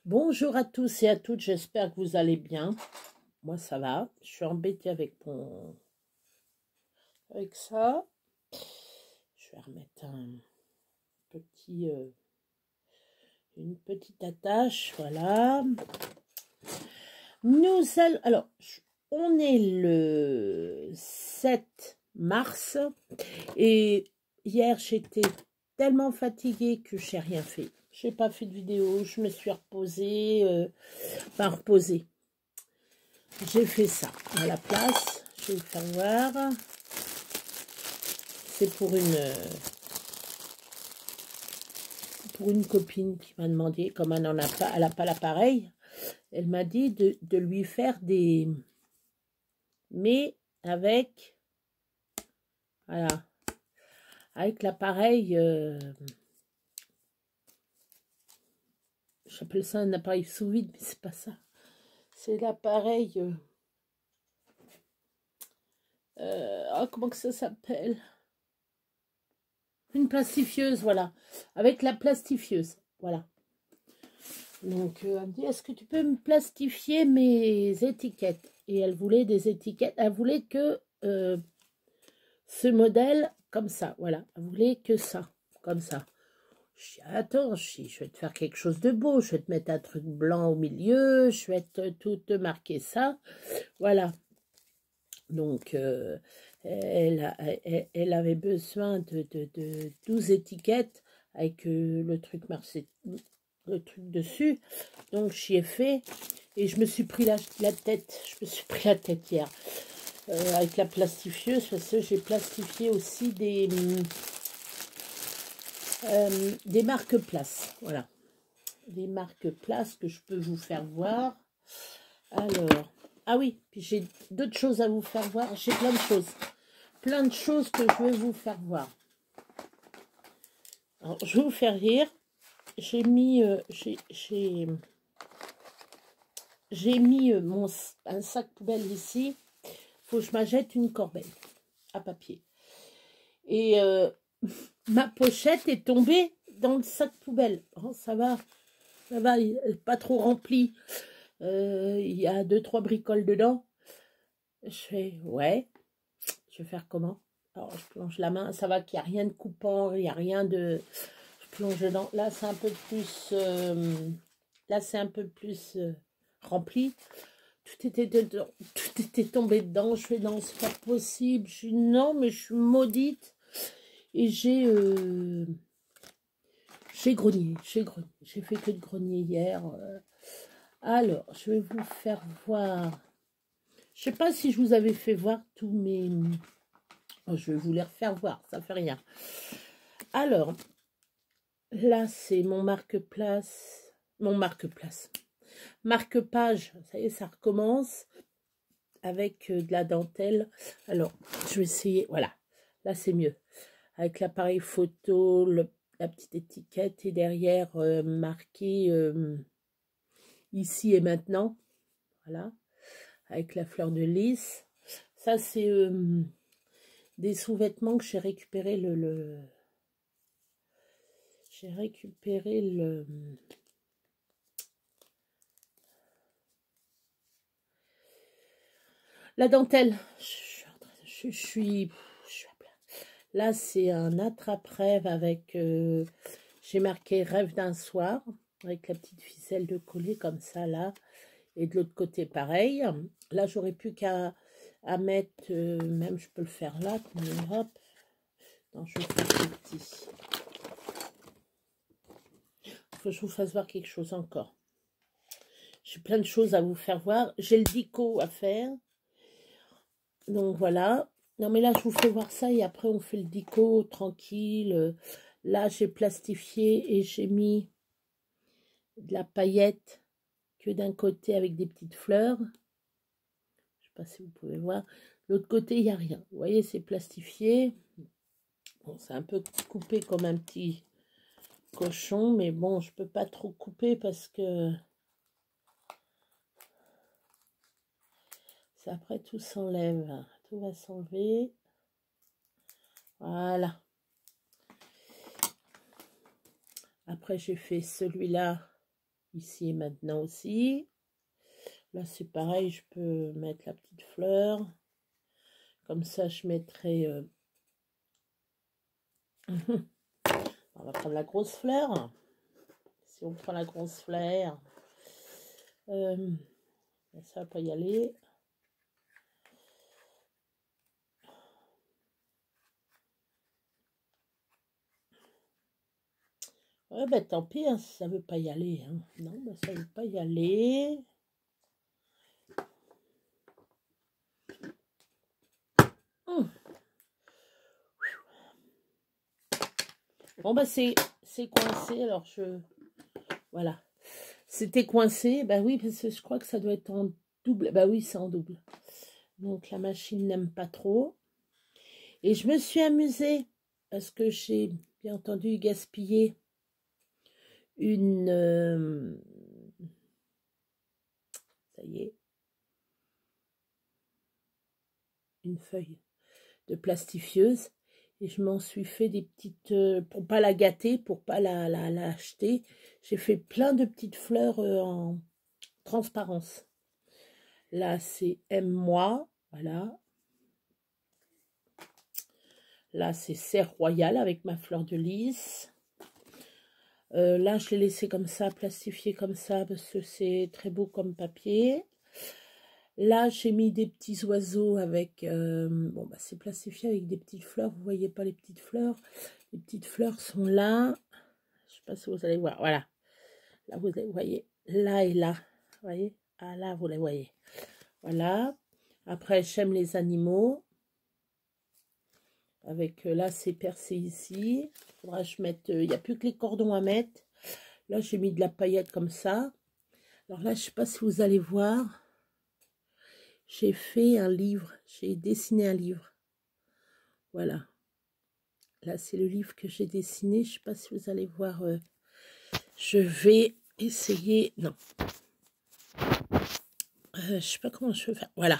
Bonjour à tous et à toutes, j'espère que vous allez bien. Moi ça va, je suis embêtée avec ça. Je vais remettre une petite attache, voilà. Alors, on est le 7 mars et hier j'étais tellement fatiguée que j'ai rien fait. J'ai pas fait de vidéo, je me suis reposée, reposée. J'ai fait ça à la place, je vais vous faire voir. C'est pour une copine qui m'a demandé, comme elle n'a pas l'appareil, elle m'a dit de lui faire des... Mais avec... Voilà. Avec l'appareil... J'appelle ça un appareil sous vide, mais c'est pas ça. C'est l'appareil... comment que ça s'appelle? Une plastifieuse, voilà. Avec la plastifieuse, voilà. Donc, elle me dit, est-ce que tu peux me plastifier mes étiquettes? Et elle voulait des étiquettes. Elle voulait que ce modèle, comme ça, voilà. Elle voulait que ça, comme ça. Je dis, attends, je vais te faire quelque chose de beau. Je vais te mettre un truc blanc au milieu. Je vais te marquer ça. Voilà. Donc, elle avait besoin de 12 étiquettes avec le truc dessus. Donc, j'y ai fait et je me suis pris la tête. Je me suis pris la tête hier avec la plastifieuse parce que j'ai plastifié aussi des marques places. Voilà. Des marques places que je peux vous faire voir. Alors... Ah oui, puis j'ai d'autres choses à vous faire voir. J'ai plein de choses. Plein de choses que je vais vous faire voir. Alors, je vais vous faire rire. J'ai mis... j'ai mis un sac poubelle ici. Il faut que je m'achète une corbeille à papier. Et ma pochette est tombée dans le sac poubelle. Oh, ça va, il n'est pas trop rempli. Il y a 2-3 bricoles dedans. Je fais, ouais, je vais faire comment? Alors, je plonge la main, ça va qu'il n'y a rien de coupant, il n'y a rien de... Je plonge dedans. Là, c'est un peu plus... rempli. Tout était dedans, tout était tombé dedans. Je fais, non, c'est pas possible. Je dis, non, mais je suis maudite. Et j'ai grogné. J'ai fait que de grogner hier. Alors, je vais vous faire voir... Je sais pas si je vous avais fait voir tous mes... Oh, je vais vous les refaire voir, ça fait rien. Alors, là, c'est mon marque-place. Marque-page, ça y est, ça recommence. Avec de la dentelle. Alors, je vais essayer, voilà. Là, c'est mieux. Avec l'appareil photo, la petite étiquette et derrière marqué ici et maintenant. Voilà. Avec la fleur de lys. Ça, c'est des sous-vêtements que j'ai récupéré j'ai récupéré la dentelle. Je suis à plat. Là, c'est un attrape-rêve avec... j'ai marqué rêve d'un soir. Avec la petite ficelle de collier comme ça, là. Et de l'autre côté, pareil. Là, j'aurais plus qu'à mettre... même, je peux le faire là. Mais hop. Non, je vais faire plus petit. Il faut que je vous fasse voir quelque chose encore. J'ai plein de choses à vous faire voir. J'ai le dico à faire. Donc, voilà. Non, mais là, je vous fais voir ça. Et après, on fait le dico tranquille. Là, j'ai plastifié et j'ai mis de la paillette que d'un côté avec des petites fleurs. Je ne sais pas si vous pouvez voir. L'autre côté, il n'y a rien. Vous voyez, c'est plastifié. Bon, c'est un peu coupé comme un petit cochon, mais bon, je peux pas trop couper parce que c'est après tout s'enlève. Tout va s'enlever. Voilà. Après, j'ai fait celui-là ici et maintenant aussi. Là, c'est pareil, je peux mettre la petite fleur. Comme ça, je mettrai... On va prendre la grosse fleur. Si on prend la grosse fleur, ça va pas y aller. Ouais, bah tant pis, hein, si ça veut pas y aller. Hein. Non, bah, ça veut pas y aller. Bon, bah c'est coincé, alors je... Voilà. C'était coincé, bah oui, parce que je crois que ça doit être en double. Bah oui, c'est en double. Donc la machine n'aime pas trop. Et je me suis amusée, parce que j'ai bien entendu gaspillé une... ça y est. Une feuille de plastifieuse. Et je m'en suis fait des petites... pour pas la gâter, pour pas la acheter. J'ai fait plein de petites fleurs en transparence. Là, c'est Aime-moi. Voilà. Là, c'est Serre Royale avec ma fleur de lys. Là, je l'ai laissé comme ça, plastifié comme ça, parce que c'est très beau comme papier. Là, j'ai mis des petits oiseaux avec... bon, bah, c'est plastifié avec des petites fleurs. Vous voyez pas les petites fleurs? Les petites fleurs sont là. Je sais pas si vous allez voir. Voilà. Là, vous les voyez. Là et là. Vous voyez? Ah, là, vous les voyez. Voilà. Après, j'aime les animaux. Avec, là, c'est percé ici. Il faudra que je mette... Il n'y a plus que les cordons à mettre. Là, j'ai mis de la paillette comme ça. Alors là, je ne sais pas si vous allez voir. J'ai fait un livre. J'ai dessiné un livre. Voilà. Là, c'est le livre que j'ai dessiné. Je ne sais pas si vous allez voir. Je vais essayer... Non. Je ne sais pas comment je vais faire. Voilà.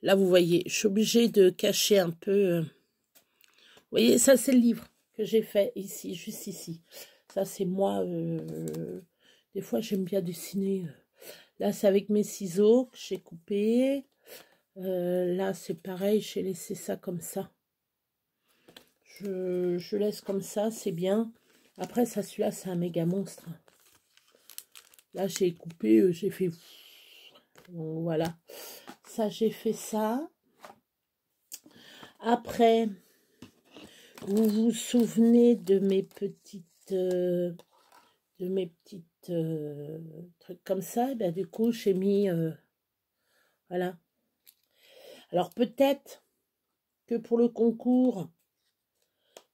Là, vous voyez, je suis obligée de cacher un peu... Vous voyez, ça, c'est le livre que j'ai fait ici, juste ici. Ça, c'est moi. Des fois, j'aime bien dessiner. Là, c'est avec mes ciseaux que j'ai coupé. Là, c'est pareil, j'ai laissé ça comme ça. Je laisse comme ça, c'est bien. Après, ça, celui-là, c'est un méga monstre. Là, j'ai coupé, j'ai fait... Donc, voilà. Ça, j'ai fait ça. Après, vous vous souvenez de mes petites... trucs comme ça. Et bien, du coup, j'ai mis... voilà. Alors, peut-être que pour le concours...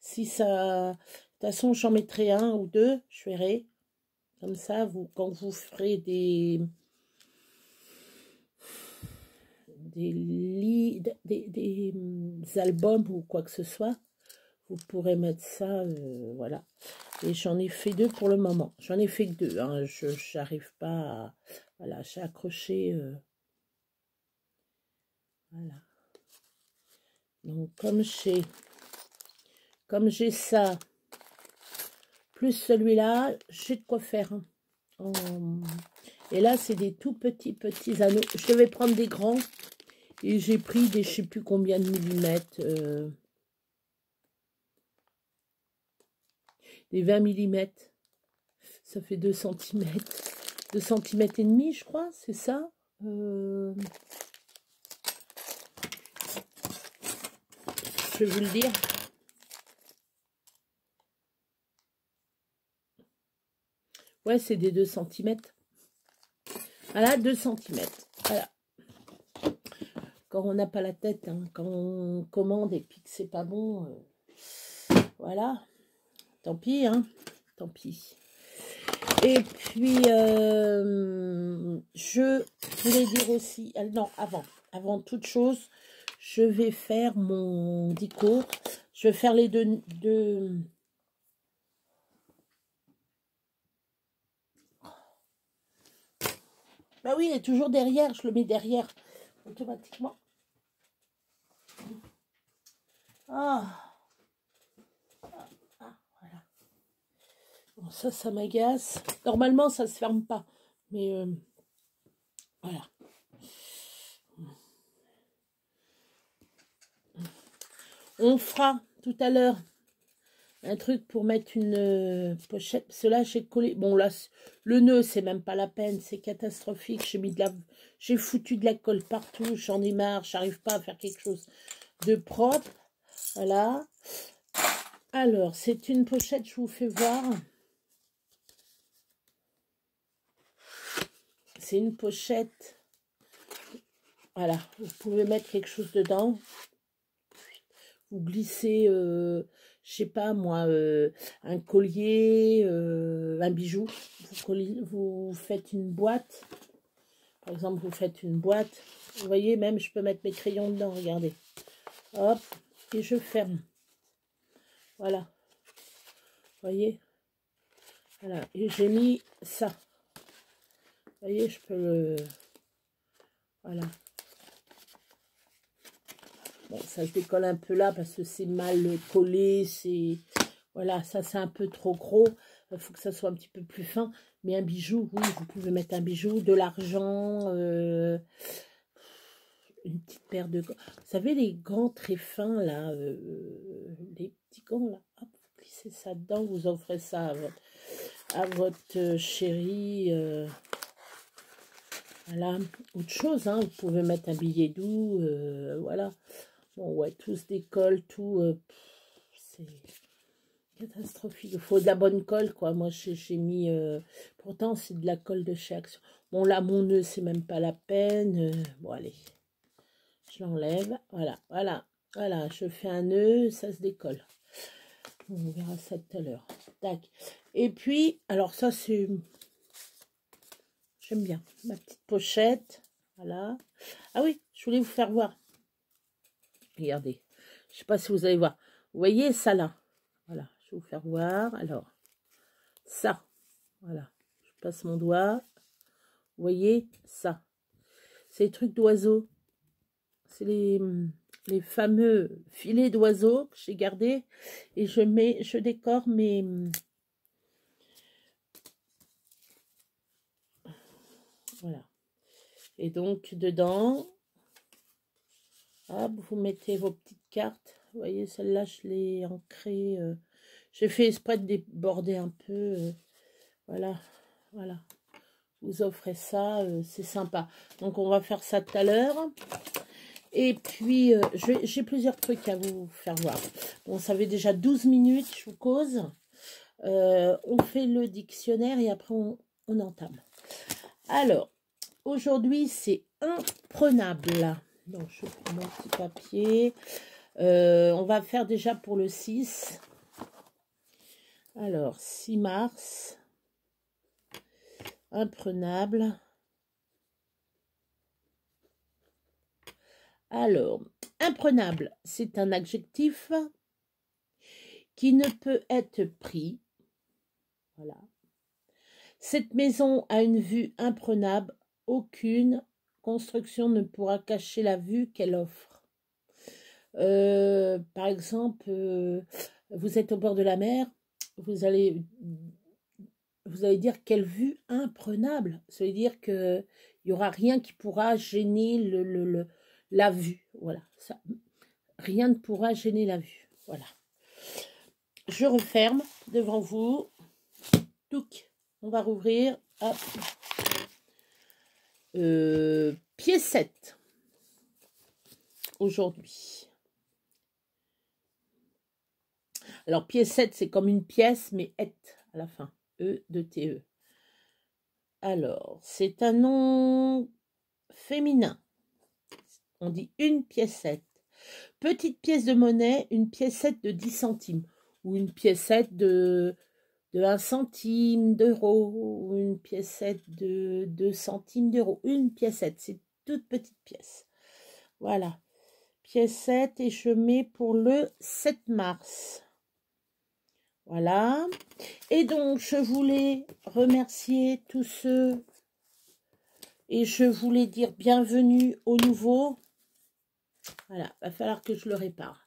Si ça... De toute façon, j'en mettrai un ou deux, je verrai. Comme ça, vous, quand vous ferez des albums ou quoi que ce soit, vous pourrez mettre ça, voilà. Et j'en ai fait deux pour le moment. J'en ai fait que deux, hein. Je n'arrive pas à... Voilà, j'ai accroché... voilà. Donc, comme j'ai ça, plus celui-là, j'ai de quoi faire. Hein. Et là, c'est des tout petits anneaux. Je devais prendre des grands. Et j'ai pris des je ne sais plus combien de millimètres. Des 20 millimètres. Ça fait 2 centimètres. 2 centimètres et demi, je crois, c'est ça. Je vais vous le dire. Ouais, c'est des 2 centimètres. Voilà, 2 centimètres. Voilà. Quand on n'a pas la tête, hein, quand on commande et puis que c'est pas bon, voilà. Tant pis, hein. Tant pis. Et puis, je voulais dire aussi... Non, avant toute chose, je vais faire mon dico. Je vais faire les deux... Bah oui, il est toujours derrière. Je le mets derrière automatiquement. Ah, voilà. Ça m'agace. Normalement, ça se ferme pas. Mais voilà. On fera tout à l'heure un truc pour mettre une pochette. Parce que là, j'ai collé. Bon, là, le nœud, c'est même pas la peine. C'est catastrophique. J'ai foutu de la colle partout. J'en ai marre. J'arrive pas à faire quelque chose de propre. Voilà. Alors, c'est une pochette, je vous fais voir. C'est une pochette. Voilà. Vous pouvez mettre quelque chose dedans. Vous glissez, je sais pas moi, un collier, un bijou. Vous faites une boîte. Par exemple, vous faites une boîte. Vous voyez, même, je peux mettre mes crayons dedans, regardez. Hop, et je ferme. Voilà. Vous voyez? Voilà, et j'ai mis ça. Vous voyez, je peux le... Voilà. Bon, ça se décolle un peu là parce que c'est mal collé, c'est... Voilà, ça c'est un peu trop gros. Il faut que ça soit un petit peu plus fin. Mais un bijou, oui, vous pouvez mettre un bijou, de l'argent, une petite paire de gants. Vous savez, les gants très fins, là, les petits gants, là, hop, vous glissez ça dedans, vous offrez ça à votre chérie. Voilà, autre chose, hein, vous pouvez mettre un billet doux, voilà. Bon, ouais, tout se décolle, tout, c'est catastrophique. Il faut de la bonne colle, quoi. Moi, j'ai mis, pourtant, c'est de la colle de chez Action. Bon, là, mon nœud, c'est même pas la peine. Bon, allez, je l'enlève. Voilà, voilà, voilà. Je fais un nœud, ça se décolle. On verra ça tout à l'heure. Tac. Et puis, alors ça, c'est... J'aime bien. Ma petite pochette. Voilà. Ah oui, je voulais vous faire voir. Regardez. Je ne sais pas si vous allez voir. Vous voyez ça là? Voilà. Je vais vous faire voir. Alors, ça. Voilà. Je passe mon doigt. Vous voyez ça? C'est les trucs d'oiseaux. C'est les fameux filets d'oiseaux que j'ai gardés. Et je décore mes... Voilà. Et donc, dedans, hop, vous mettez vos petites cartes. Vous voyez, celle-là, je l'ai ancrée. J'ai fait exprès de déborder un peu. Voilà, voilà. Vous offrez ça, c'est sympa. Donc, on va faire ça tout à l'heure. Et puis, j'ai plusieurs trucs à vous faire voir. Bon, ça fait déjà 12 minutes, je vous cause. On fait le dictionnaire et après, on entame. Alors, aujourd'hui, c'est imprenable. Donc, je prends mon petit papier. On va faire déjà pour le 6. Alors, 6 mars. Imprenable. Alors, imprenable, c'est un adjectif qui ne peut être pris. Voilà. Cette maison a une vue imprenable. Aucune construction ne pourra cacher la vue qu'elle offre. Par exemple, vous êtes au bord de la mer, vous allez dire quelle vue imprenable. Ça veut dire qu'il n'y aura rien qui pourra gêner la vue. Voilà, ça, rien ne pourra gêner la vue. Voilà. Je referme devant vous. Touc, on va rouvrir. Hop. Pièce 7. Aujourd'hui. Alors, pièce 7, c'est comme une pièce, mais et à la fin. E-de-T-E. Alors, c'est un nom féminin. On dit une piécette. Petite pièce de monnaie, une piécette de 10 centimes. Ou une piécette de 1 centime d'euro. Ou une piécette de 2 centimes d'euro. Une piécette, c'est toute petite pièce. Voilà. Piécette et je mets pour le 7 mars. Voilà. Et donc, je voulais remercier tous ceux et je voulais dire bienvenue aux nouveaux. Voilà, va falloir que je le répare.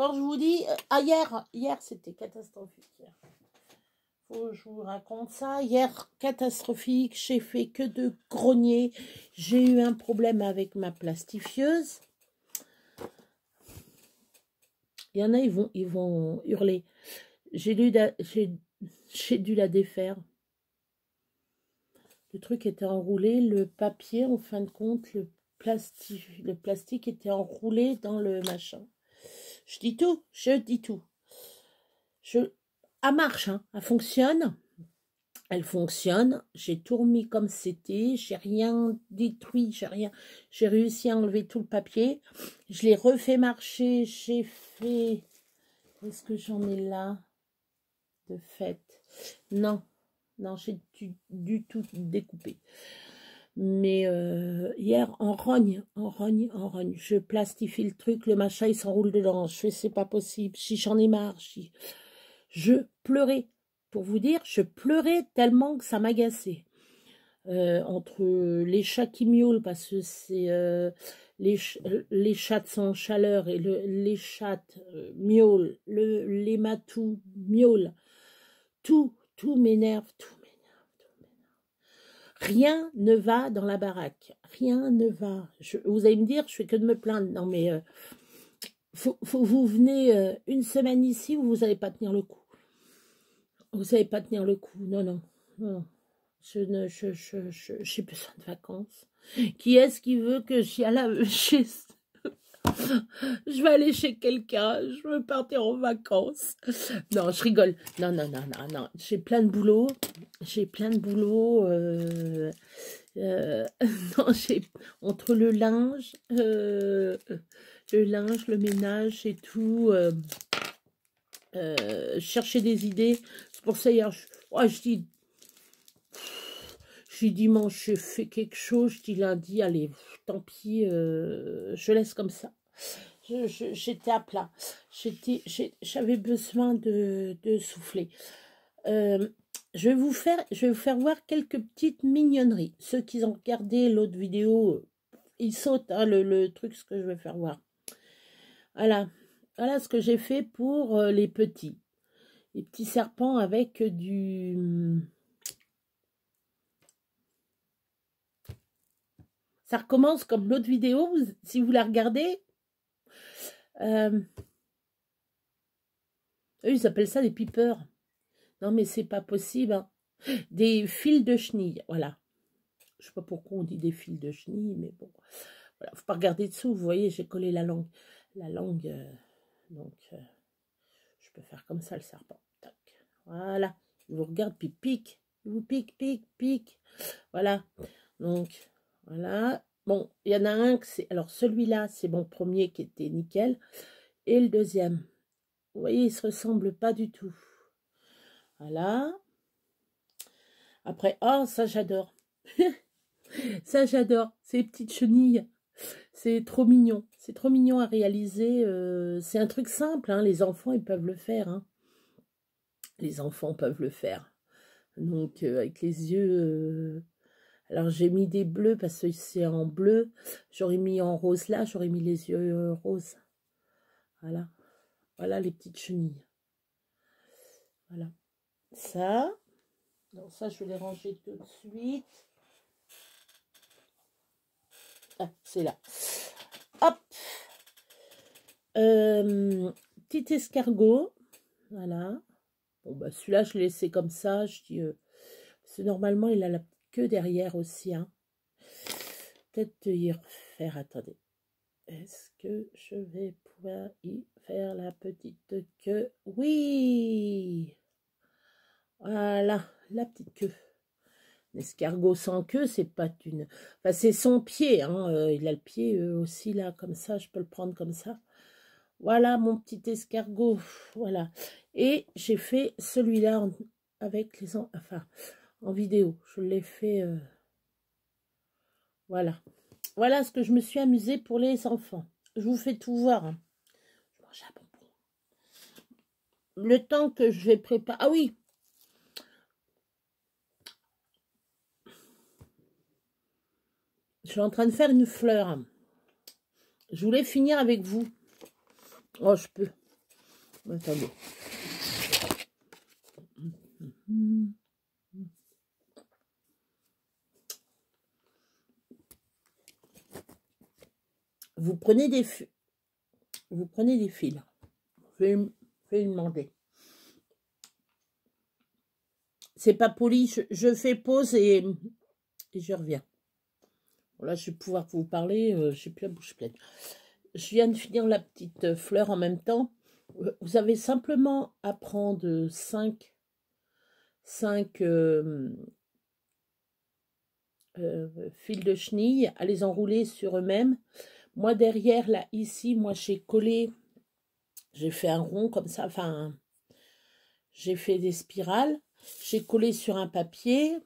Quand je vous dis... Ah, hier c'était catastrophique. Faut que je vous raconte ça. Hier, catastrophique. J'ai fait que de grogner. J'ai eu un problème avec ma plastifieuse. Il y en a, ils vont hurler. J'ai dû la défaire. Le truc était enroulé, le papier, en fin de compte, le plastique était enroulé dans le machin. Je dis tout. Elle marche, hein, elle fonctionne. Elle fonctionne. J'ai tout remis comme c'était. J'ai rien détruit, j'ai réussi à enlever tout le papier. Je l'ai refait marcher. J'ai fait... Est-ce que j'en ai là de fait? Non, j'ai du tout découpé. Mais hier, en rogne. Je plastifie le truc, le machin, il s'enroule dedans. Je fais, c'est pas possible. Si j'en ai marre, je pleurais. Pour vous dire, je pleurais tellement que ça m'agaçait. Entre les chats qui miaulent, parce que c'est les chattes sont en chaleur et les chattes miaulent, les matous miaulent. Tout m'énerve, Rien ne va dans la baraque. Rien ne va. Vous allez me dire, je fais que de me plaindre. Non, mais vous venez une semaine ici où vous n'allez pas tenir le coup. Vous n'allez pas tenir le coup. Non. J'ai besoin de vacances. Qui est-ce qui veut que j'y aille chez... Je vais aller chez quelqu'un, je veux partir en vacances. Non, je rigole. Non. J'ai plein de boulot. Non, entre le linge, le ménage et tout. Chercher des idées. C'est pour ça hier, je dis dimanche, je fais quelque chose. Je dis lundi, allez, tant pis, je laisse comme ça. J'étais à plat. J'avais besoin de souffler. Je vais vous faire voir quelques petites mignonneries. Ceux qui ont regardé l'autre vidéo, ils sautent, hein, le truc, ce que je vais faire voir. Voilà ce que j'ai fait pour les petits. Les petits serpents avec du... Ça recommence comme l'autre vidéo, si vous la regardez. Eux, ils appellent ça des pipeurs. Non, mais c'est pas possible. Hein. Des fils de chenille, voilà. Je sais pas pourquoi on dit des fils de chenille, mais bon. Voilà, faut pas regarder dessous, vous voyez, j'ai collé la langue. Donc, je peux faire comme ça le serpent. Tac. Voilà. Il vous regarde, puis pique. Il vous pique. Voilà. Donc, voilà. Bon, il y en a un que c'est... Alors, celui-là, c'est mon premier qui était nickel. Et le deuxième. Vous voyez, ils se ressemblent pas du tout. Voilà. Après, oh, ça, j'adore. Ça, j'adore. Ces petites chenilles. C'est trop mignon. C'est trop mignon à réaliser. C'est un truc simple. Hein. Les enfants, ils peuvent le faire. Hein. Les enfants peuvent le faire. Donc, avec les yeux... Alors, j'ai mis des bleus parce que c'est en bleu. J'aurais mis en rose là. J'aurais mis les yeux roses. Voilà. Voilà les petites chenilles. Voilà. Ça. Donc ça, je vais les ranger tout de suite. Ah, c'est là. Hop. Petit escargot. Voilà. Bon, bah, celui-là, je l'ai laissé comme ça. Je dis... parce que normalement, il a la queue derrière aussi. Hein. Peut-être y refaire. Attendez. Est-ce que je vais pouvoir y faire la petite queue? Oui. Voilà, la petite queue. L'escargot sans queue, c'est pas une... Enfin, c'est son pied. Hein. Il a le pied aussi là, comme ça. Je peux le prendre comme ça. Voilà mon petit escargot. Voilà. Et j'ai fait celui-là avec les... Enfin, en vidéo. Je l'ai fait... Voilà. Voilà ce que je me suis amusée pour les enfants. Je vous fais tout voir. Hein. Je mange un bonbon. Le temps que je vais préparer... Ah oui. Je suis en train de faire une fleur. Je voulais finir avec vous. Oh, je peux. Attendez. Vous prenez des fils. Vous prenez des fils. Je vais lui demander. C'est pas poli. Je fais pause et je reviens. Bon, là, je vais pouvoir vous parler. J'ai plus la bouche pleine. Je viens de finir la petite fleur en même temps. Vous avez simplement à prendre 5 fils de chenille, à les enrouler sur eux-mêmes. Moi, derrière, là, ici, moi, j'ai collé, j'ai fait un rond comme ça, enfin, j'ai fait des spirales. J'ai collé sur un papier.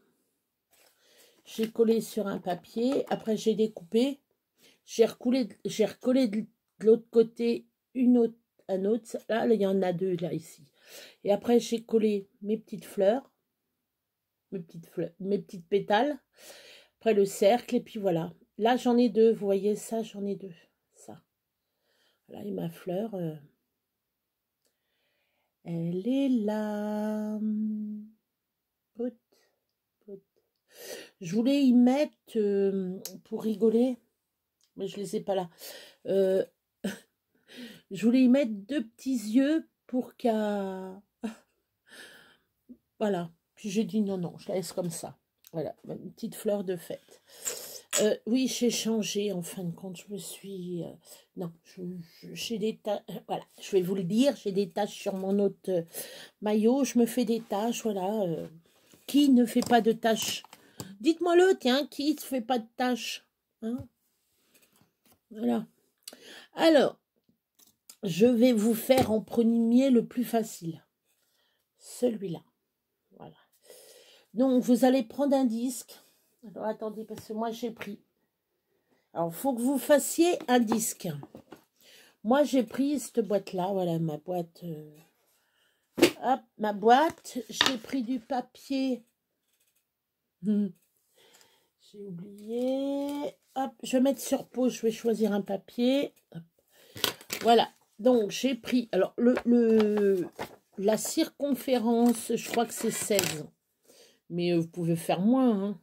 J'ai collé sur un papier. Après, j'ai découpé. J'ai recollé de l'autre côté un autre. Là, il y en a deux, là, ici. Et après, j'ai collé mes petites fleurs. Mes petites pétales. Après, le cercle. Et puis, voilà. Là, j'en ai deux. Vous voyez ça, j'en ai deux. Ça. Voilà, et ma fleur, elle est là. Pout, pout. Je voulais y mettre, pour rigoler, mais je les ai pas là. Je voulais y mettre deux petits yeux pour qu'à... Voilà. Puis j'ai dit non, non, je la laisse comme ça. Voilà, une petite fleur de fête. Oui, j'ai changé, en fin de compte, je me suis... non, j'ai des taches... voilà, je vais vous le dire, j'ai des taches sur mon autre maillot, je me fais des taches, voilà. Qui ne fait pas de taches? Dites-moi-le, tiens, qui ne fait pas de taches, hein? Voilà. Alors, je vais vous faire en premier le plus facile. Celui-là. Voilà. Donc, vous allez prendre un disque. Alors, attendez, parce que moi, j'ai pris. Alors, il faut que vous fassiez un disque. Moi, j'ai pris cette boîte-là. Voilà, ma boîte. Hop, ma boîte. J'ai pris du papier. J'ai oublié. Hop, je vais mettre sur pause. Je vais choisir un papier. Hop. Voilà. Donc, j'ai pris... Alors, la circonférence, je crois que c'est 16. Mais vous pouvez faire moins. Hein.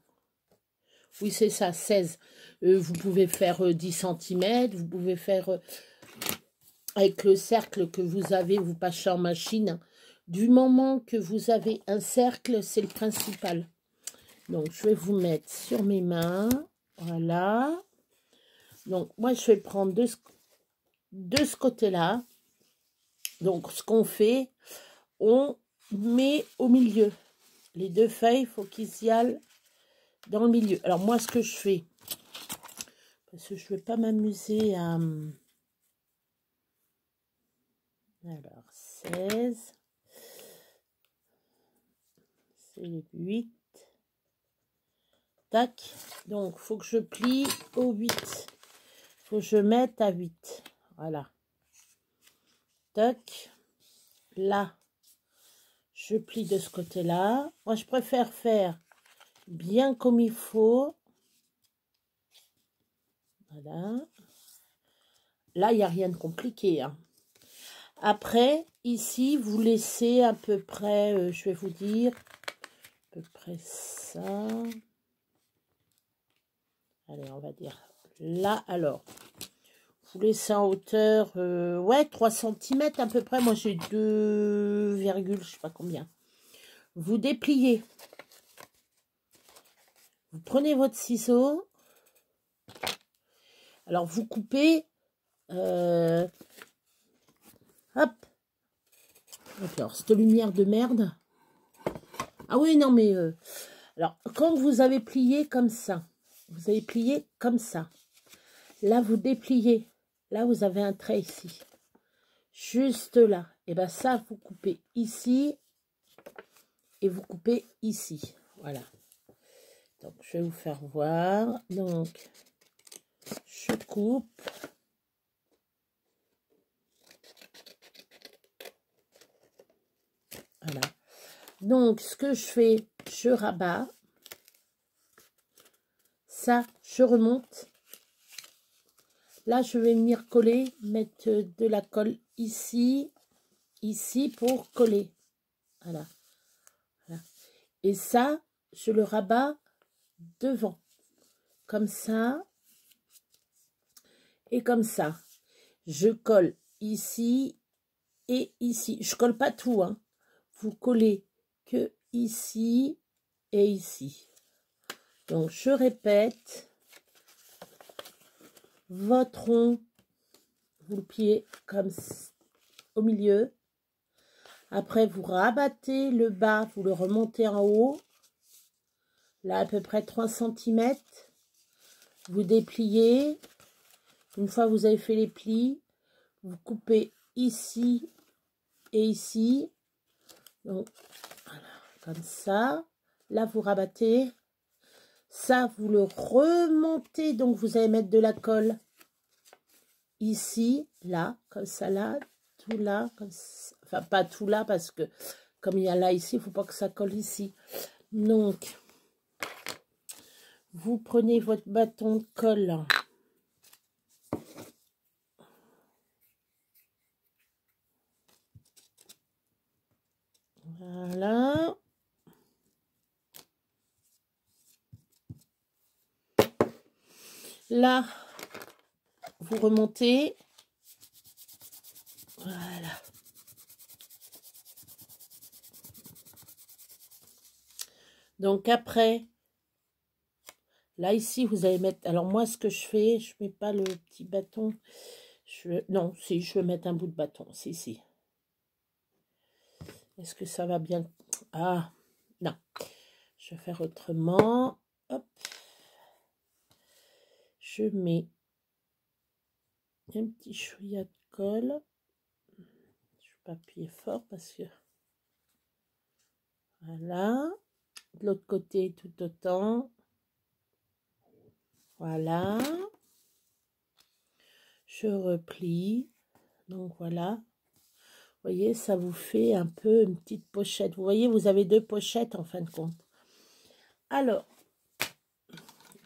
Oui, c'est ça, 16. Vous pouvez faire 10 cm. Vous pouvez faire... avec le cercle que vous avez, vous passez en machine. Du moment que vous avez un cercle, c'est le principal. Donc, je vais vous mettre sur mes mains. Voilà. Donc, moi, je vais prendre de ce côté-là. Donc, ce qu'on fait, on met au milieu. Les deux feuilles, il faut qu'ils y aillent dans le milieu. Alors, moi, ce que je fais, parce que je ne vais pas m'amuser à... Alors, 16. C'est 8. Tac. Donc, il faut que je plie au 8. Il faut que je mette à 8. Voilà. Tac. Là, je plie de ce côté-là. Moi, je préfère faire bien comme il faut. Voilà. Là, il n'y a rien de compliqué. Hein. Après, ici, vous laissez à peu près, je vais vous dire, à peu près ça. Allez, on va dire là, alors. Vous laissez en hauteur, ouais, 3 cm à peu près. Moi, j'ai 2, je sais pas combien. Vous dépliez. Vous prenez votre ciseau. Alors, vous coupez. Hop. Alors, cette lumière de merde. Ah oui, non, mais... alors, quand vous avez plié comme ça, vous avez plié comme ça. Là, vous dépliez. Là, vous avez un trait ici. Juste là. Et bien, ça, vous coupez ici. Et vous coupez ici. Voilà. Donc, je vais vous faire voir. Donc, je coupe. Voilà. Donc, ce que je fais, je rabats. Ça, je remonte. Là, je vais venir coller, mettre de la colle ici. ici pour coller. Voilà. Voilà. Et ça, je le rabats devant. Comme ça. Et comme ça. Je colle ici et ici. Je colle pas tout, hein. Vous collez que ici et ici. Donc, je répète. Votre rond, vous le pliez comme au milieu. Après, vous rabattez le bas, vous le remontez en haut. Là, à peu près 3 cm. Vous dépliez. Une fois que vous avez fait les plis, vous coupez ici et ici. Donc, voilà, comme ça. Là, vous rabattez. Ça, vous le remontez. Donc, vous allez mettre de la colle ici, là, comme ça, là, tout là, comme ça. Enfin, pas tout là, parce que comme il y a là, ici, il ne faut pas que ça colle ici. Donc, vous prenez votre bâton de colle. Voilà. Là, vous remontez. Voilà. Donc après, là ici, vous allez mettre... Alors moi, ce que je fais, je mets pas le petit bâton. Non, si, je vais mettre un bout de bâton. C'est ici. Est-ce que ça va bien? Ah, non. Je vais faire autrement. Hop. Je mets un petit chouïa de colle. Je ne vais pas appuyer fort parce que... Voilà. De l'autre côté, tout autant. Voilà. Je replie. Donc voilà. Vous voyez, ça vous fait un peu une petite pochette. Vous voyez, vous avez 2 pochettes en fin de compte. Alors,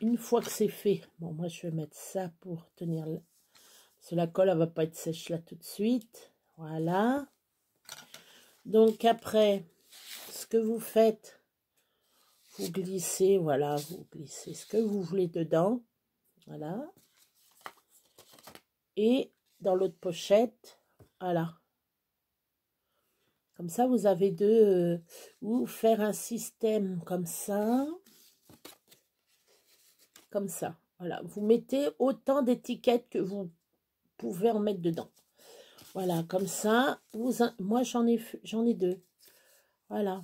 une fois que c'est fait, bon, moi je vais mettre ça pour tenir là. Parce que la colle, elle va pas être sèche là tout de suite. Voilà. Donc après, ce que vous faites, vous glissez, voilà, vous glissez ce que vous voulez dedans. Voilà. Et dans l'autre pochette, voilà. Comme ça, vous avez deux... ou faire un système comme ça. Comme ça. Voilà. Vous mettez autant d'étiquettes que vous pouvez en mettre dedans. Voilà, comme ça. Moi, j'en ai 2. Voilà.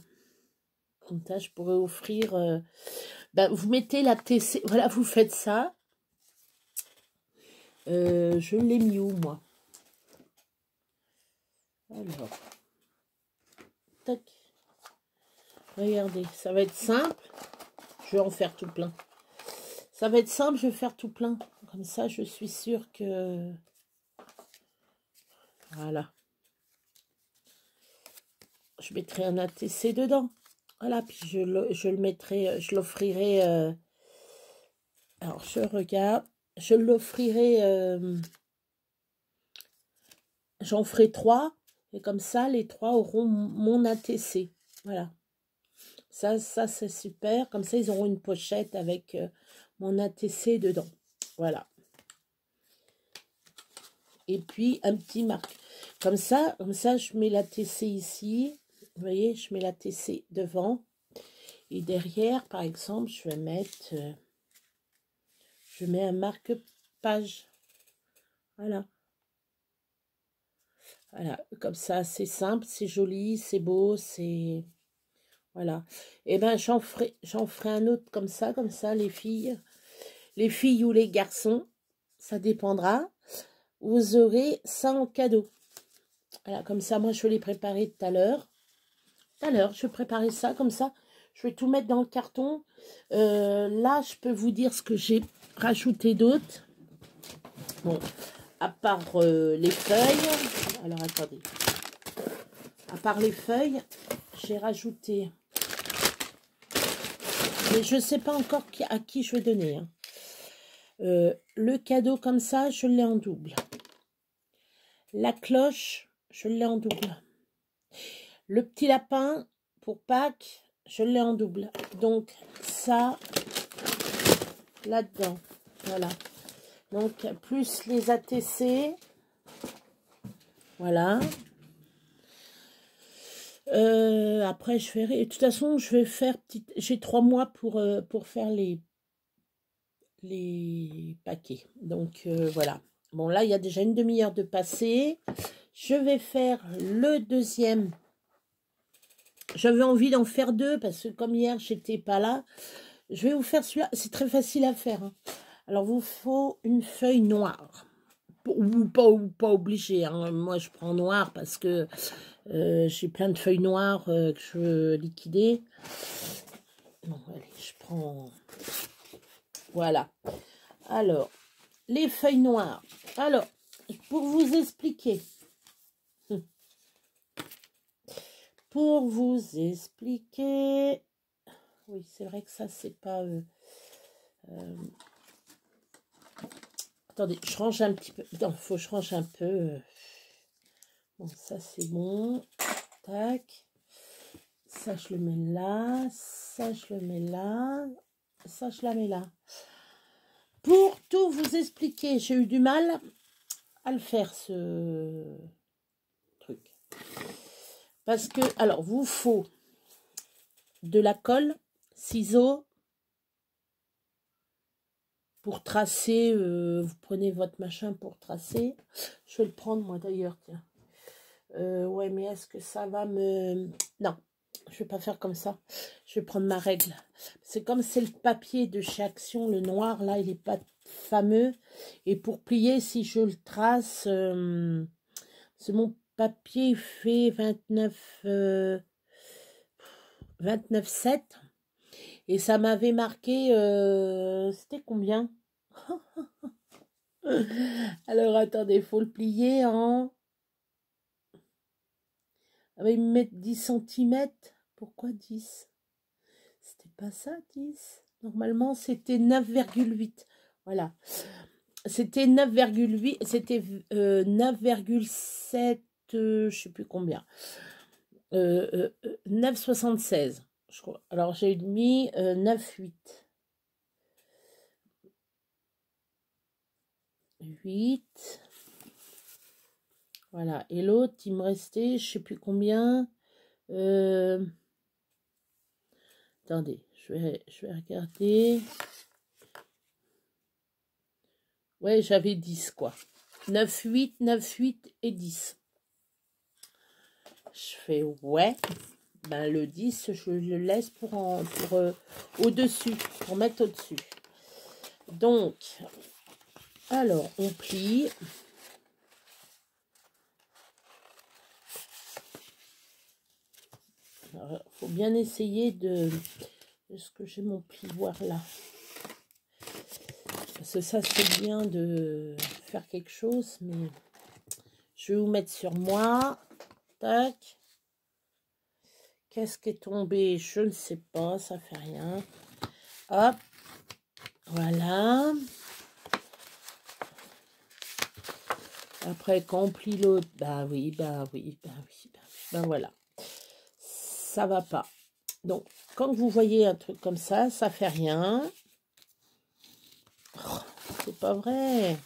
Comme ça, je pourrais offrir... vous mettez la TC... Voilà, vous faites ça. Je l'ai mis où, moi? Alors... Tac. Regardez, ça va être simple. Je vais en faire tout plein. Ça va être simple, je vais faire tout plein. Comme ça, je suis sûre que... Voilà. Je mettrai un ATC dedans. Voilà, puis je le mettrai, je l'offrirai... alors, je regarde. Je l'offrirai... j'en ferai 3. Et comme ça, les 3 auront mon ATC. Voilà. Ça c'est super. Comme ça, ils auront une pochette avec mon ATC dedans. Voilà. Et puis, un petit marque. Comme ça, je mets l'ATC ici. Vous voyez, je mets l'ATC devant. Et derrière, par exemple, je vais mettre... je mets un marque-page. Voilà. Voilà. Comme ça, c'est simple, c'est joli, c'est beau, c'est... Voilà. Et ben j'en ferai un autre comme ça, les filles. Les filles ou les garçons, ça dépendra. Vous aurez ça en cadeau. Voilà, comme ça, moi, je vais les préparer tout à l'heure. Je vais préparer ça comme ça. Je vais tout mettre dans le carton. Là, je peux vous dire ce que j'ai rajouté d'autre. Bon, à part les feuilles. Alors, attendez. À part les feuilles, j'ai rajouté... Mais je ne sais pas encore à qui je vais donner. Hein. Le cadeau comme ça, je l'ai en double. La cloche, je l'ai en double. Le petit lapin, pour Pâques, je l'ai en double. Donc, ça, là-dedans. Voilà. Donc, plus les ATC. Voilà. Après, je ferai... De toute façon, je vais faire... J'ai 3 mois pour faire les paquets. Donc, voilà. Bon, là, il y a déjà une demi-heure de passé. Je vais faire le deuxième. J'avais envie d'en faire 2 parce que comme hier, j'étais pas là. Je vais vous faire celui-là. C'est très facile à faire. Hein. Alors, vous faut une feuille noire. Ou pas obligé. Hein. Moi, je prends noir parce que j'ai plein de feuilles noires que je veux liquider. Bon, allez, je prends... Voilà. Alors, les feuilles noires. Alors, pour vous expliquer. Pour vous expliquer... Oui, c'est vrai que ça, c'est pas... Attendez, je range un petit peu. Non, il faut que je range un peu. Bon, ça, c'est bon. Tac. Ça, je le mets là. Ça, je le mets là. Ça, je la mets là. Pour tout vous expliquer, j'ai eu du mal à le faire, ce truc. Parce que, alors, vous faut de la colle, ciseaux, pour tracer, vous prenez votre machin pour tracer. Je vais le prendre, moi, d'ailleurs, tiens. Ouais, mais est-ce que ça va me... Non, je vais pas faire comme ça. Je vais prendre ma règle. C'est comme c'est le papier de chez Action, le noir, là, il est pas fameux. Et pour plier, si je le trace, c'est mon papier fait 29,7. Et ça m'avait marqué, c'était combien? Alors, attendez, il faut le plier en... Ah, ils me mettent 10 cm. Pourquoi 10? C'était pas ça, 10. Normalement, c'était 9,8. Voilà. C'était 9,8. C'était 9,7. Je sais plus combien. 9,76. Je crois. Alors, j'ai mis 9,8. 8. Voilà. Et l'autre, il me restait, je sais plus combien. Attendez, je vais regarder. Ouais, j'avais 10, quoi. 9, 8, 9, 8 et 10. Je fais, ouais. Ben, le 10, je le laisse pour au-dessus, pour mettre au-dessus. Donc, alors, on plie. Il faut bien essayer de... Est-ce que j'ai mon plioir là? Parce que ça, c'est bien de faire quelque chose, mais je vais vous mettre sur moi. Tac. Qu'est-ce qui est tombé? Je ne sais pas, ça fait rien. Hop. Voilà. Après, quand on plie l'autre, bah oui, bah oui, bah oui, bah oui, bah voilà. Ça va pas. Donc, quand vous voyez un truc comme ça fait rien. Oh, c'est pas vrai.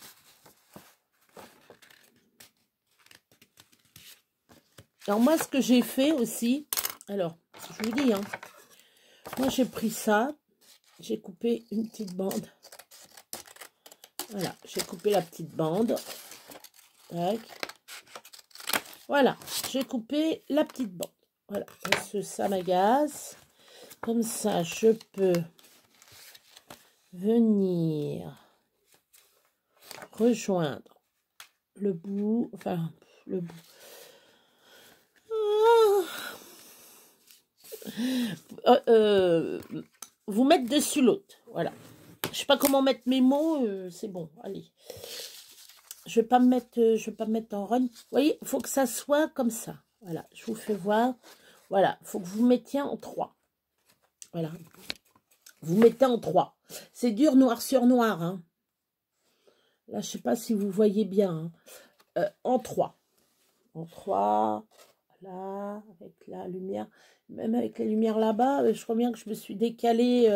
Alors, moi, ce que j'ai fait aussi, alors, je vous dis, hein, moi, j'ai pris ça, j'ai coupé une petite bande. Voilà, j'ai coupé la petite bande. Tac. Voilà, j'ai coupé la petite bande. Voilà, parce que ça m'agace. Comme ça, je peux venir rejoindre le bout, enfin, le bout. Vous mettre dessus l'autre, voilà. Je sais pas comment mettre mes mots, c'est bon, allez. Je vais pas me mettre en run. Vous voyez, il faut que ça soit comme ça. Voilà, je vous fais voir. Voilà, il faut que vous mettiez en 3. Voilà. Vous mettez en 3. C'est dur noir sur noir. Hein. Là, je sais pas si vous voyez bien. Hein. En 3. En 3. Là, avec la lumière, même avec la lumière là-bas, je crois bien que je me suis décalée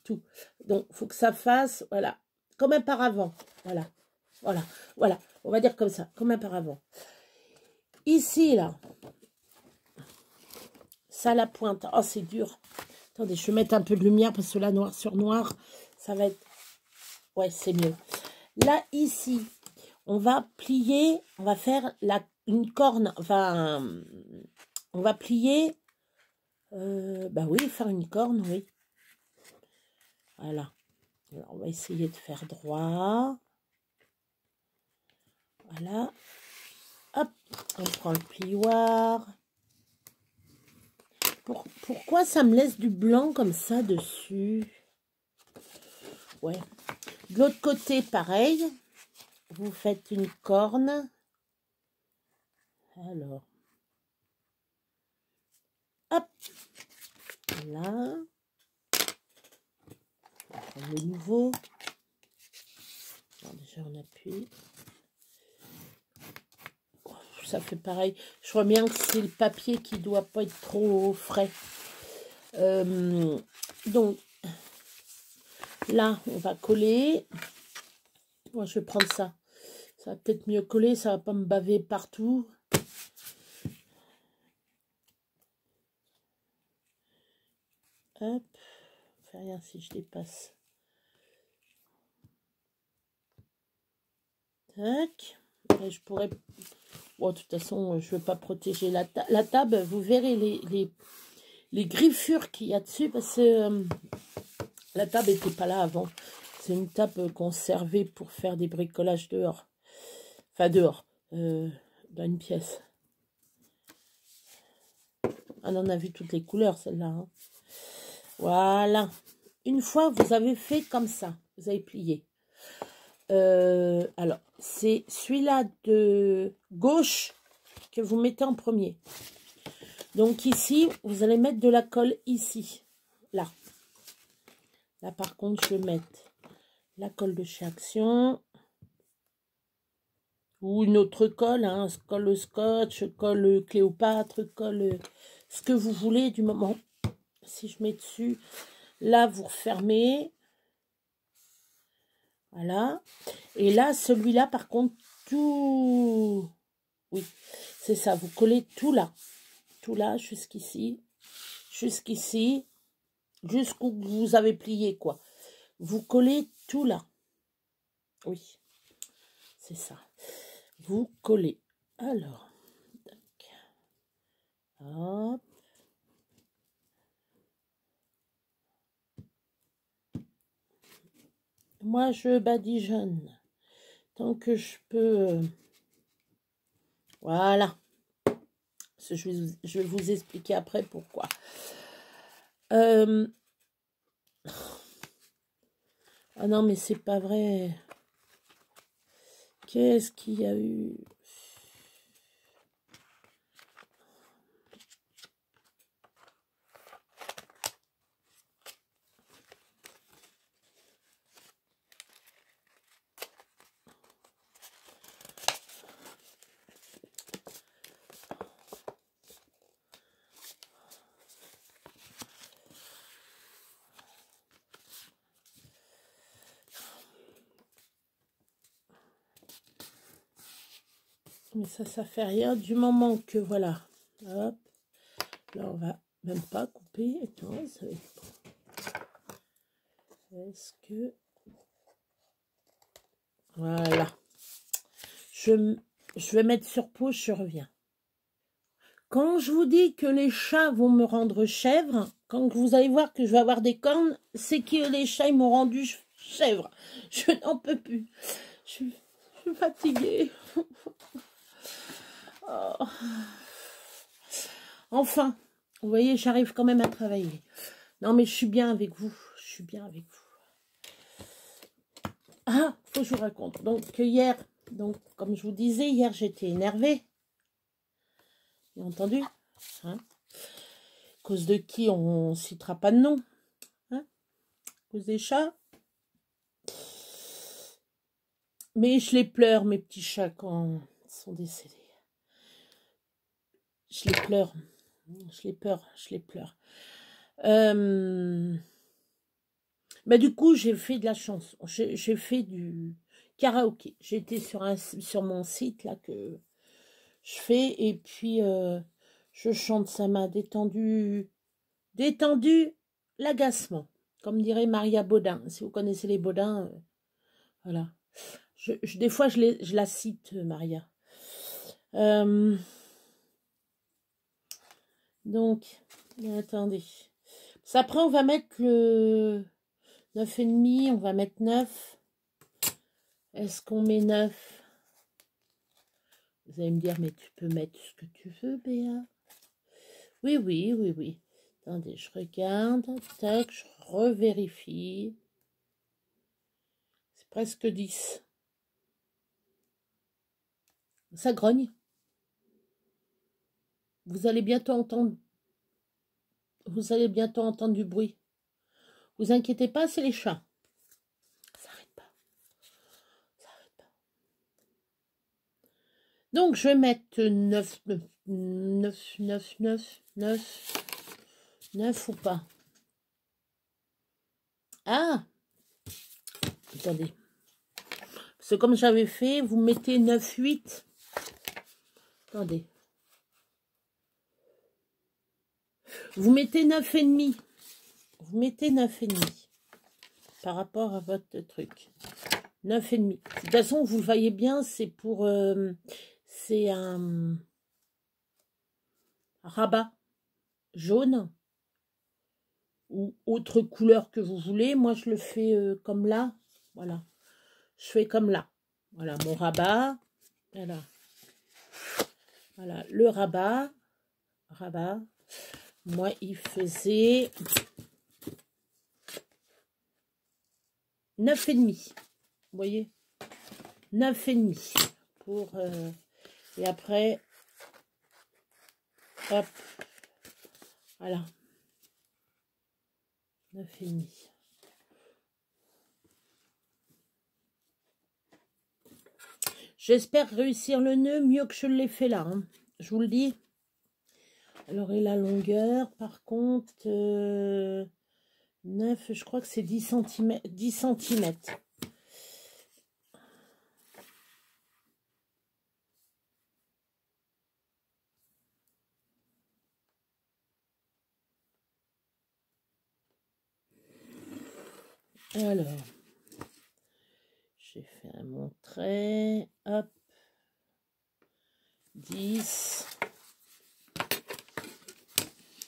tout. Donc, il faut que ça fasse, voilà, comme un paravent. Voilà, voilà, voilà. On va dire comme ça, comme un paravent. Ici, là, ça la pointe. Oh, c'est dur. Attendez, je vais mettre un peu de lumière parce que là, noir sur noir, ça va être... Ouais, c'est mieux. Là, ici, on va plier, on va faire une corne, enfin, on va plier, bah oui, faire une corne, oui. Voilà. Alors, on va essayer de faire droit. Voilà. Hop, on prend le plioir. Pourquoi ça me laisse du blanc comme ça dessus? Ouais. De l'autre côté, pareil. Vous faites une corne. Alors. Hop. Là. On prend le nouveau. Alors, déjà, on appuie. Ça fait pareil. Je crois bien que c'est le papier qui doit pas être trop frais. Donc, là, on va coller. Moi, je vais prendre ça. Ça va peut-être mieux coller. Ça va pas me baver partout. Hop. Ça fait rien si je dépasse. Tac. Et je pourrais... Bon, de toute façon, je ne veux pas protéger la table. Vous verrez les griffures qu'il y a dessus parce que la table n'était pas là avant. C'est une table qu'on servait pour faire des bricolages dehors. Enfin, dehors. Dans une pièce. On en a vu toutes les couleurs, celle-là. Hein. Voilà. Une fois, vous avez fait comme ça. Vous avez plié. Alors, c'est celui-là de gauche que vous mettez en premier. Donc ici, vous allez mettre de la colle ici. Là. Là, par contre, je vais mettre la colle de chez Action. Ou une autre colle, hein, colle scotch, colle Cléopâtre, colle ce que vous voulez du moment. Si je mets dessus, là, vous refermez. Voilà. Et là, celui-là, par contre, tout... Oui, c'est ça. Vous collez tout là. Tout là, jusqu'ici. Jusqu'ici. Jusqu'où vous avez plié, quoi. Vous collez tout là. Oui. C'est ça. Vous collez. Alors. Tac. Hop. Moi, je badigeonne. Tant que je peux... Voilà. Je vais vous expliquer après pourquoi. Ah non, mais c'est pas vrai. Qu'est-ce qu'il y a eu? Mais ça fait rien du moment que, voilà. Hop. Là, on va même pas couper. Attends, ça va être... Est-ce que... Voilà. Je vais mettre sur pause, je reviens. Quand je vous dis que les chats vont me rendre chèvre, quand vous allez voir que je vais avoir des cornes, c'est que les chats m'ont rendu chèvre. Je n'en peux plus. Je suis fatiguée. Oh. Enfin, vous voyez, j'arrive quand même à travailler. Non, mais je suis bien avec vous. Je suis bien avec vous. Ah, faut que je vous raconte. Donc, hier, comme je vous disais, hier, j'étais énervée. Vous avez entendu, hein? À cause de qui on ne citera pas de nom, hein? À cause des chats. Mais je les pleure, mes petits chats, quand ils sont décédés. Je les pleure. Je les pleure. Je les pleure. Bah, du coup, j'ai fait de la chanson. J'ai fait du karaoké. J'étais sur mon site là que je fais. Et puis, je chante. Ça m'a détendu l'agacement. Comme dirait Maria Baudin. Si vous connaissez les Baudins, voilà. Des fois, je la cite, Maria. Donc, attendez. Après, on va mettre le 9,5. On va mettre 9. Est-ce qu'on met 9? Vous allez me dire, mais tu peux mettre ce que tu veux, Béa. Oui, oui, oui, oui. Attendez, je regarde. Tac, je revérifie. C'est presque 10. Ça grogne. Vous allez bientôt entendre. Vous allez bientôt entendre du bruit. Vous inquiétez pas, c'est les chats. Ça n'arrête pas. Ça n'arrête pas. Donc, je vais mettre 9 ou pas. Ah! Attendez. C'est comme j'avais fait, vous mettez 9, 8. Attendez. Vous mettez 9,5. Vous mettez 9,5 par rapport à votre truc. 9,5. De toute façon, vous le voyez bien, c'est pour... c'est un rabat jaune ou autre couleur que vous voulez. Moi, je le fais comme là. Voilà. Je fais comme là. Voilà, mon rabat. Voilà. Voilà, le rabat. Rabat. Moi, il faisait 9,5. Vous voyez? 9,5. Pour... et après... Hop. Voilà. 9,5. J'espère réussir le nœud mieux que je l'ai fait là. Hein. Je vous le dis. Alors, et la longueur, par contre, 9, je crois que c'est 10 cm. 10 cm. Alors, j'ai fait mon trait. Hop. 10.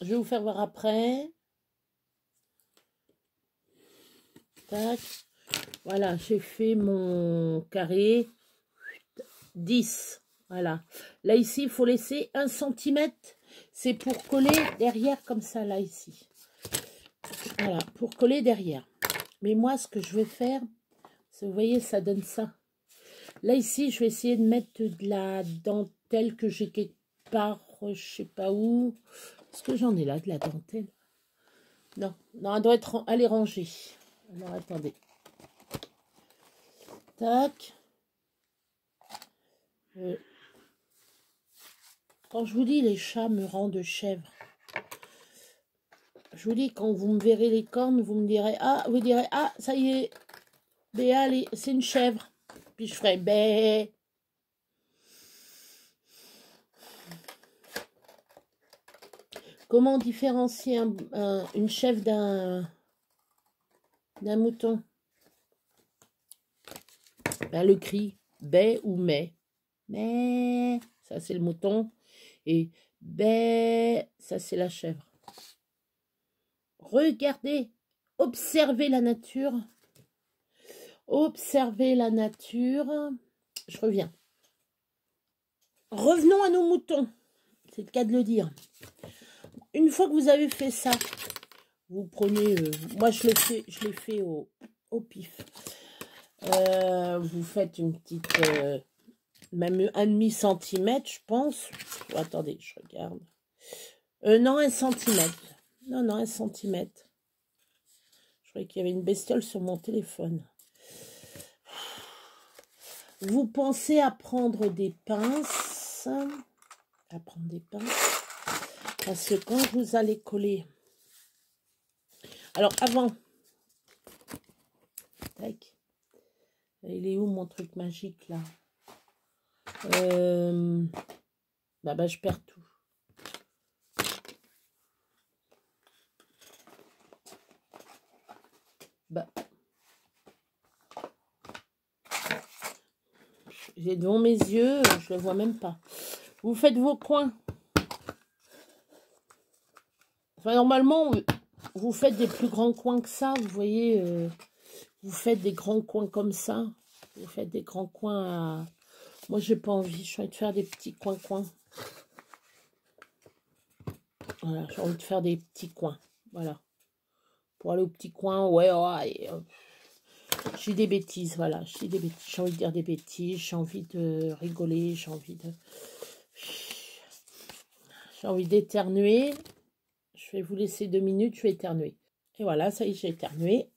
Je vais vous faire voir après. Tac. Voilà, j'ai fait mon carré. 10. Voilà. Là, ici, il faut laisser 1 cm. C'est pour coller derrière comme ça, là, ici. Voilà, pour coller derrière. Mais moi, ce que je vais faire, vous voyez, ça donne ça. Là, ici, je vais essayer de mettre de la dentelle que j'ai quelque part, je sais pas où. Est-ce que j'en ai là, de la dentelle? Non, non, elle doit être... Elle est rangée. Alors, attendez. Tac. Quand je vous dis, les chats me rendent chèvre. Je vous dis, quand vous me verrez les cornes, vous me direz, vous direz, ça y est, Béa, c'est une chèvre. Puis je ferai, bé. Comment différencier une chèvre d'un mouton? Ben, le cri, bé ou mais. Mais, ça c'est le mouton. Et bé, ça c'est la chèvre. Regardez, observez la nature. Observez la nature. Je reviens. Revenons à nos moutons. C'est le cas de le dire. Une fois que vous avez fait ça, vous prenez... moi, je l'ai fait au pif. Vous faites une petite... même 1,5 cm, je pense. Oh, attendez, je regarde. Non, 1 cm. Non, 1 cm. Je croyais qu'il y avait une bestiole sur mon téléphone. Vous pensez à prendre des pinces. à prendre des pinces. Parce que quand vous allez coller... Alors, avant... Tac. Il est où mon truc magique, là? Bah, je perds tout. Bah... J'ai devant mes yeux, je le vois même pas. Vous faites vos coins. Enfin, normalement, vous faites des plus grands coins que ça. Vous voyez, vous faites des grands coins comme ça. Vous faites des grands coins à... Moi, j'ai pas envie. J'ai envie de faire des petits coins. Voilà, j'ai envie de faire des petits coins. Voilà. Pour aller au petit coin, ouais, je dis des bêtises, voilà. Je dis des bêtises. J'ai envie de dire des bêtises. J'ai envie de rigoler. J'ai envie d'éternuer. Je vais vous laisser 2 minutes. Je vais éternuer. Et voilà, ça y est, j'ai éternué.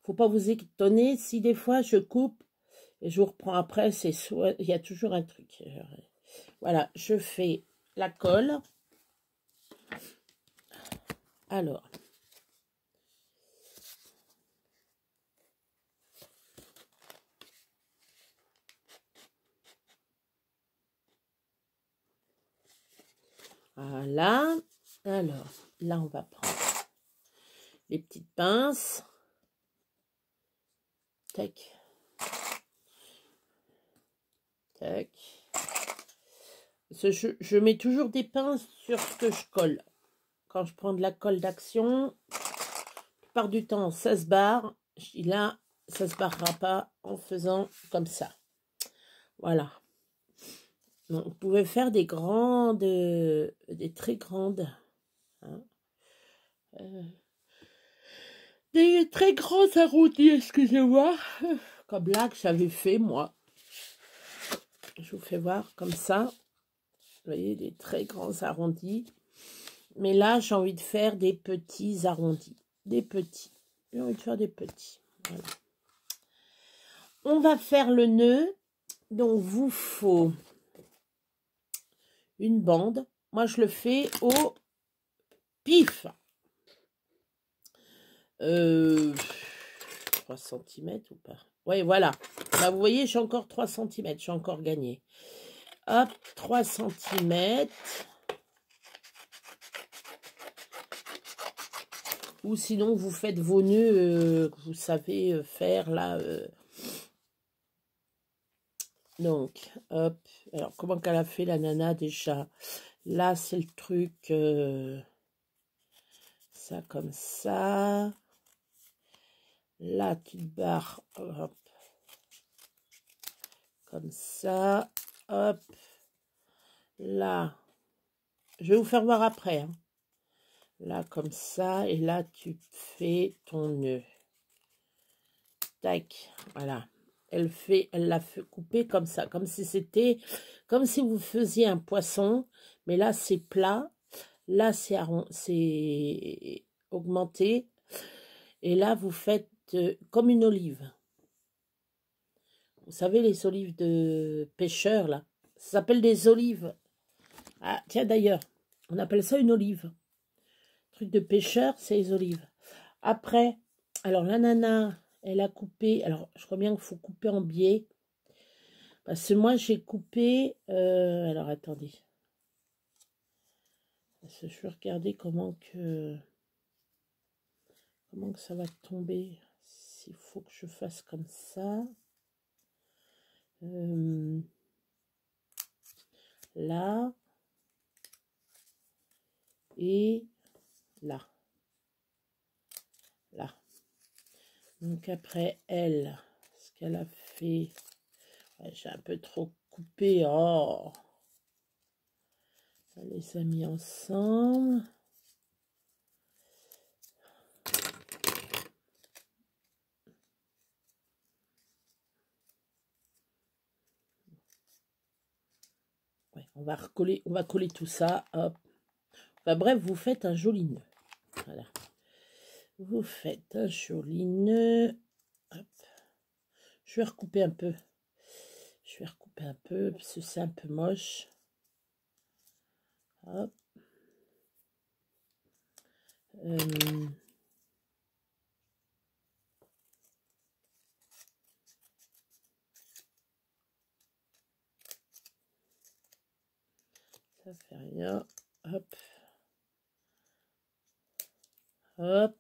Faut pas vous étonner si des fois je coupe et je vous reprends après. C'est soit il y a toujours un truc. Voilà, je fais la colle. Alors. Voilà. Alors, là, on va prendre les petites pinces. Tac. Tac. Je mets toujours des pinces sur ce que je colle. Quand je prends de la colle d'action, la plupart du temps, ça se barre. Là, ça ne se barrera pas en faisant comme ça. Voilà. Donc, vous pouvez faire des grandes, des très grandes. Hein, des très grands arrondis, excusez-moi. Comme là que j'avais fait, moi. Je vous fais voir comme ça. Vous voyez, des très grands arrondis. Mais là, j'ai envie de faire des petits arrondis. Des petits. J'ai envie de faire des petits. Voilà. On va faire le nœud. Donc, vous faut une bande. Moi, je le fais au pif. 3 cm ou pas? Oui, voilà. Là, vous voyez, j'ai encore 3 cm. J'ai encore gagné. Hop, 3 cm. Ou sinon, vous faites vos nœuds que vous savez faire là. Donc, hop. Alors, comment qu'elle a fait la nana déjà? Là, c'est le truc. Ça comme ça. Là, tu te barres. Hop. Comme ça. Hop. Là. Je vais vous faire voir après. Hein. Là, comme ça. Et là, tu fais ton nœud. Tac. Voilà. Elle l'a fait couper comme ça. Comme si c'était... Comme si vous faisiez un poisson. Mais là, c'est plat. Là, c'est augmenté. Et là, vous faites comme une olive. Vous savez, les olives de pêcheurs, là. Ça s'appelle des olives. Ah, tiens, d'ailleurs, on appelle ça une olive. Truc de pêcheur, c'est les olives. Après, alors la nana, elle a coupé. Alors, je crois bien qu'il faut couper en biais. Parce que moi, j'ai coupé... alors, attendez. Parce que je vais regarder comment que ça va tomber. S'il faut que je fasse comme ça. Là. Et là. Là. Donc après, elle, ce qu'elle a fait... Ouais, j'ai un peu trop coupé. Oh, elle les a mis ensemble. Ouais, on va coller tout ça. Hop. Enfin, bref, vous faites un joli nœud. Voilà. Vous faites un joli nœud. Hop. Je vais recouper un peu. découper un peu, parce que c'est un peu moche. Hop. Ça fait rien. Hop. Hop.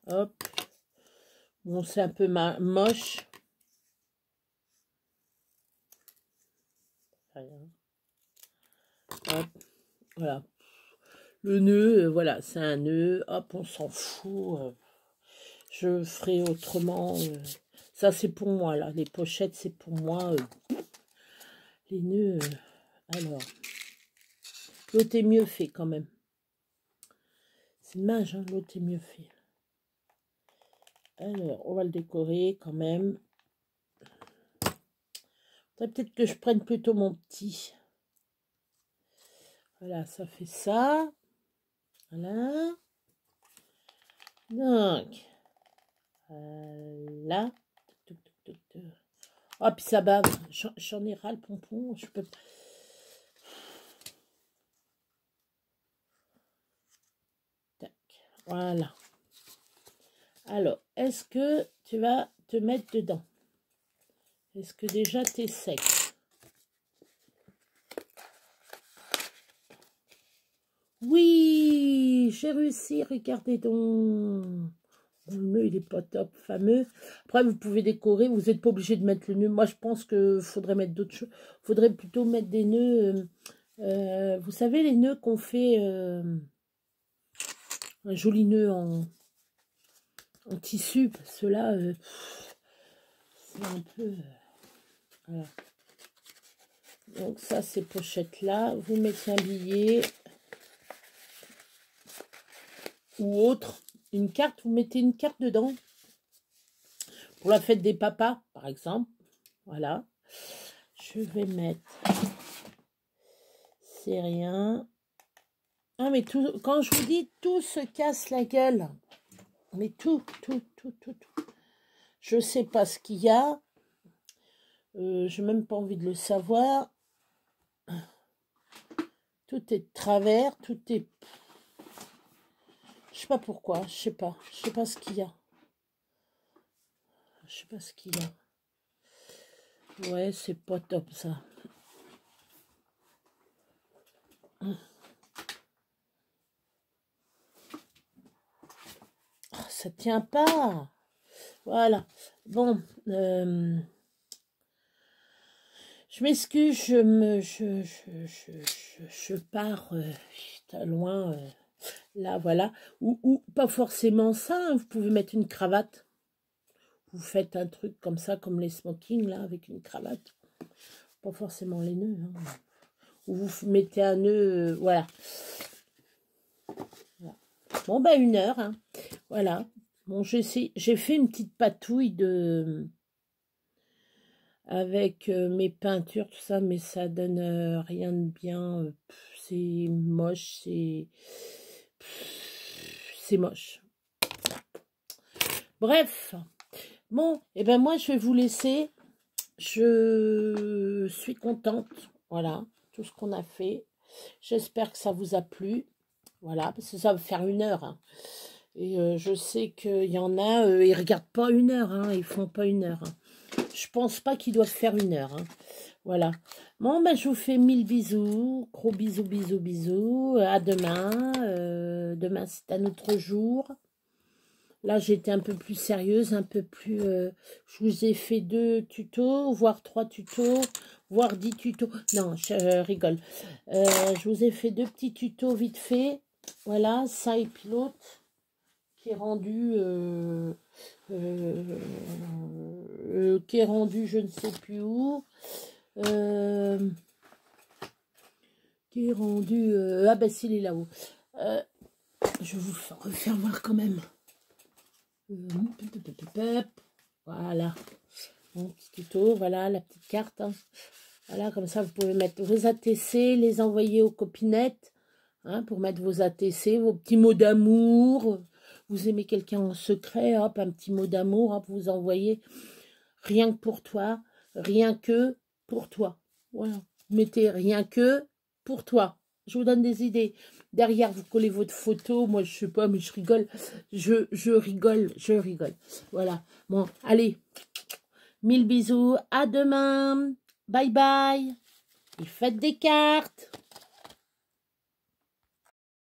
Hop. Bon, c'est un peu moche. Rien. Hop. Voilà. Le nœud, voilà, c'est un nœud. Hop, on s'en fout. Je ferai autrement. Ça, c'est pour moi, là. Les pochettes, c'est pour moi. Les nœuds, alors. L'autre est mieux fait, quand même. C'est dommage, hein, l'autre est mieux fait. Alors, on va le décorer, quand même. Peut-être que je prenne plutôt mon petit. Voilà, ça fait ça. Voilà. Donc, voilà. Oh, puis ça bave. J'en ai ras le pompon. Je peux. Tac. Voilà. Alors, est-ce que tu vas te mettre dedans? Est-ce que déjà tu es sec? Oui, j'ai réussi, regardez donc. Le nœud, il est pas top, fameux. Après, vous pouvez décorer, vous n'êtes pas obligé de mettre le nœud. Moi, je pense qu'il faudrait mettre d'autres choses. Il faudrait plutôt mettre des nœuds. Vous savez, les nœuds qu'on fait, un joli nœud en tissu. Ceux-là, c'est un peu... voilà. Donc ça, ces pochettes-là, vous mettez un billet ou autre. Une carte, vous mettez une carte dedans. Pour la fête des papas, par exemple. Voilà. Je vais mettre... C'est rien. Ah, mais tout... Quand je vous dis, tout se casse la gueule. Mais tout. Je sais pas ce qu'il y a. J'ai même pas envie de le savoir. Tout est de travers, tout est... Je sais pas pourquoi, je sais pas ce qu'il y a. Je sais pas ce qu'il y a. Ouais, c'est pas top ça. Oh, ça tient pas. Voilà. Bon, je m'excuse, je pars loin. Là, voilà. Ou pas forcément ça, hein. Vous pouvez mettre une cravate. Vous faites un truc comme ça, comme les smokings, là, avec une cravate. Pas forcément les nœuds. Hein. Ou vous mettez un nœud, voilà. Bon, ben 1 heure. Hein. Voilà. Bon, j'ai fait une petite patouille avec mes peintures, tout ça, mais ça donne rien de bien. C'est moche, c'est moche. Bref. Bon, et ben moi, je vais vous laisser. Je suis contente. Voilà, tout ce qu'on a fait. J'espère que ça vous a plu. Voilà, parce que ça va faire 1 heure. Hein. Et je sais qu'il y en a, ils regardent pas 1 heure. Hein, ils font pas 1 heure. Hein. Je pense pas qu'ils doivent faire 1 heure. Hein. Voilà. Bon, ben, je vous fais 1000 bisous. Gros bisous, bisous, bisous. À demain. Demain, c'est un autre jour. Là, j'étais un peu plus sérieuse, un peu plus... je vous ai fait 2 tutos, voire 3 tutos, voire 10 tutos. Non, je rigole. Je vous ai fait 2 petits tutos vite fait. Voilà, ça et puis l'autre qui est rendu... qui est rendu je ne sais plus où. Qui est rendu... ah ben, s'il est là-haut. Je vais vous refaire voir quand même. Voilà, mon petit tuto, voilà la petite carte. Hein. Voilà, comme ça, vous pouvez mettre vos ATC, les envoyer aux copinettes, hein, pour mettre vos ATC, vos petits mots d'amour. Vous aimez quelqu'un en secret, hop, un petit mot d'amour, hop, vous envoyez rien que pour toi, rien que pour toi. Voilà, mettez rien que pour toi. Je vous donne des idées. Derrière, vous collez votre photo. Moi, je sais pas, mais je rigole. Je rigole. Voilà. Bon, allez. 1000 bisous. À demain. Bye bye. Et faites des cartes.